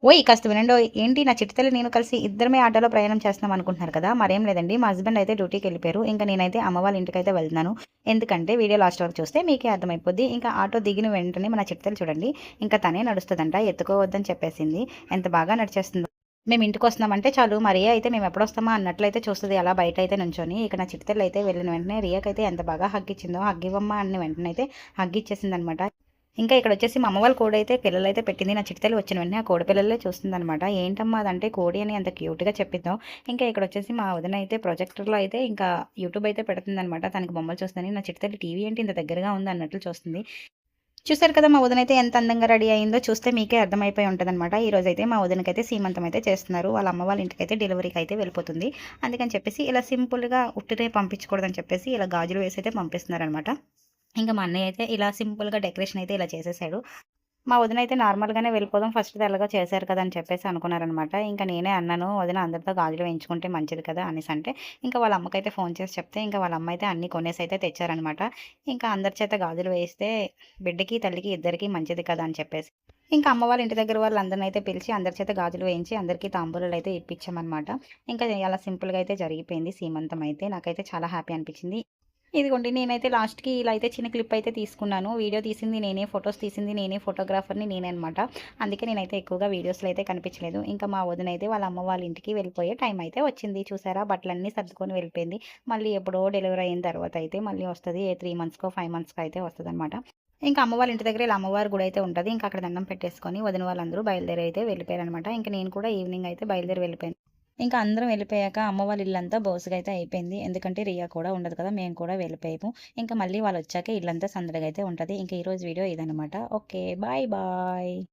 ఓయ్! కాస్త వినండోయ్! ఏంటి నా చిట్టి తల్లి నేను కలిసి ఇద్దరమే ఆటోలో ప్రయాణం చేస్తున్నాం అనుకుంటున్నారు కదా! మరేం లేదండి. మా హస్బెండ్ అయితే డ్యూటీకెళ్ళిపోయారు. ఇంక నేనైతే అమ్మ వాళ్ళ ఇంటికైతే వెళ్తున్నాను. ఎందుకంటే వీడియో లాస్ట్ వరకు చూస్తే మీకే అర్థమైపోద్ది. ఇంకా ఆటో దిగిన వెంటనే మన చిట్టి తల్లి చూడండి ఇంక తనే నడుస్తదంట. ఎత్తుకోవద్దని చెప్పేసింది. ఎంత బాగా నడిచేస్తుందో. మేము ఇంటికొస్తున్నామంటే చాలు మా రియా అయితే మేమెప్పుడొస్తామా అన్నట్లయితే చూస్తది అలా బయటైతే నుంచొని. ఇక నా చిట్టి తల్లి అయితే వెళ్ళిన వెంటనే రియాకైతే ఎంత బాగా హగ్ ఇచ్చిందో, హగ్ ఇవ్వమ్మా అన్న వెంటనే అయితే హగ్ ఇచ్చేసిందనమాట. ఇంకా ఇక్కడొచ్చేసి మా అమ్మ వాళ్ళ కోడైతే పిల్లలైతే పెట్టింది. నా చిట్టి తల్లి వచ్చిన వెంటనే ఆ కోడి పిల్లలే చూస్తుందనమాట. ఏంటమ్మా అదంటే కోడి అని అంత క్యూట్‌గా చెప్పిందో. ఇంకా ఇక్కడొచ్చేసి మా వదిన అయితే ప్రొజెక్టర్‌లో అయితే ఇంకా యూట్యూబ్ అయితే పెడుతుందనమాట. తనకి బొమ్మలు చూస్తుందని. నా చిట్టి తల్లి టీవీ ఏంటి ఇంత దగ్గరగా ఉంది అన్నట్లు చూస్తుంది. చూసారు కదా మా వదినైతే ఎంత అందంగా రెడీ అయిందో చూస్తే మీకే అర్థమైపోయి ఉంటదనమాట. ఈరోజైతే మా వదినకైతే సీమంతం అయితే చేస్తున్నారు. వాళ్ళ అమ్మ వాళ్ళ ఇంటికైతే డెలివరీకి అయితే వెళ్ళిపోతుంది. అందుకని చెప్పేసి ఇలా సింపుల్‌గా ఉట్టిదే పంపించకూడదని చెప్పేసి ఇలా గాజులు వేసి అయితే పంపిస్తున్నారనమాట. ఇంకా మా అన్నయ్య అయితే ఇలా సింపుల్‌గా డెకరేషన్ అయితే ఇలా చేసేసాడు. మా వదిన అయితే నార్మల్‌గానే వెళ్ళిపోదాం ఫస్ట్‌ది ఎలాగో చేశారు కదా! అని చెప్పేసి అనుకున్నారనమాట. ఇంక నేనే అన్నాను, "వదిన అందరితో గాజులు వేయించుకుంటే మంచిది కదా!" అనేసంటే, ఇంకా వాళ్ళ అమ్మకైతే ఫోన్ చేసి చెప్తే, ఇంకా వాళ్ళ అమ్మ అయితే అన్నీ కొనేసైతే తెచ్చారనమాట. ఇంకా అందరి చేత గాజులు వేయిస్తే బిడ్డకి, తల్లికి ఇద్దరికీ మంచిది కదా! అని చెప్పేసి. ఇంకా అమ్మ వాళ్ళ ఇంటి దగ్గర వాళ్ళందరినైతే పిలిచి అందరి చేత గాజులు వేయించి, అందరికీ తాంబూలాలైతే ఇప్పించామనమాట. ఇంకా అలా సింపుల్‌గా అయితే జరిగిపోయింది సీమంతం అయితే. నాకైతే చాలా హ్యాపీ అనిపించింది. ఇదిగోండి నేనైతే లాస్ట్‌కి ఇలా అయితే చిన్న క్లిప్ అయితే తీసుకున్నాను. వీడియో తీసింది నేనే, ఫోటోస్ తీసింది నేనే, ఫోటోగ్రాఫర్‌ని నేనే అనమాట. అందుకే నేనైతే ఎక్కువగా వీడియోస్‌లో అయితే కనిపించలేదు. ఇంకా మా వదినైతే వాళ్ళ అమ్మ వాళ్ళ ఇంటికి వెళ్ళిపోయే టైం అయితే వచ్చింది. చూసారా బట్టలన్నీ సర్దుకొని వెళ్ళిపోయింది. మళ్ళీ ఎప్పుడో డెలివరీ అయిన తర్వాత అయితే మళ్ళీ వస్తది. ఏ 3 మంత్స్‌కో, 5 మంత్స్‌కో అయితే వస్తదనమాట. ఇంకా అమ్మ వాళ్ళ ఇంటి దగ్గర ఇలా అమ్మవారి గుడి అయితే ఉంటది. ఇంకా అక్కడ దండం పెట్టేసుకొని వదిన వాళ్ళందరూ బయలుదేరి అయితే వెళ్ళిపోయారనమాట. ఇంక నేను కూడా ఈవినింగ్ అయితే బయలుదేరి వెళ్ళిపోయాను. ఇంకా అందరం వెళ్ళిపోయాక అమ్మ వాళ్ళ ఇల్లంతా బోసిగా అయితే అయిపోయింది. ఎందుకంటే రియా కూడా ఉండదు కదా! మేము కూడా వెళ్ళిపోయాము. ఇంకా మళ్ళీ వాళ్ళొచ్చాక ఇల్లంతా సందడిగా అయితే ఉంటది. ఇంకా ఈరోజు వీడియో ఇదనమాట. ఓకే. Bye bye.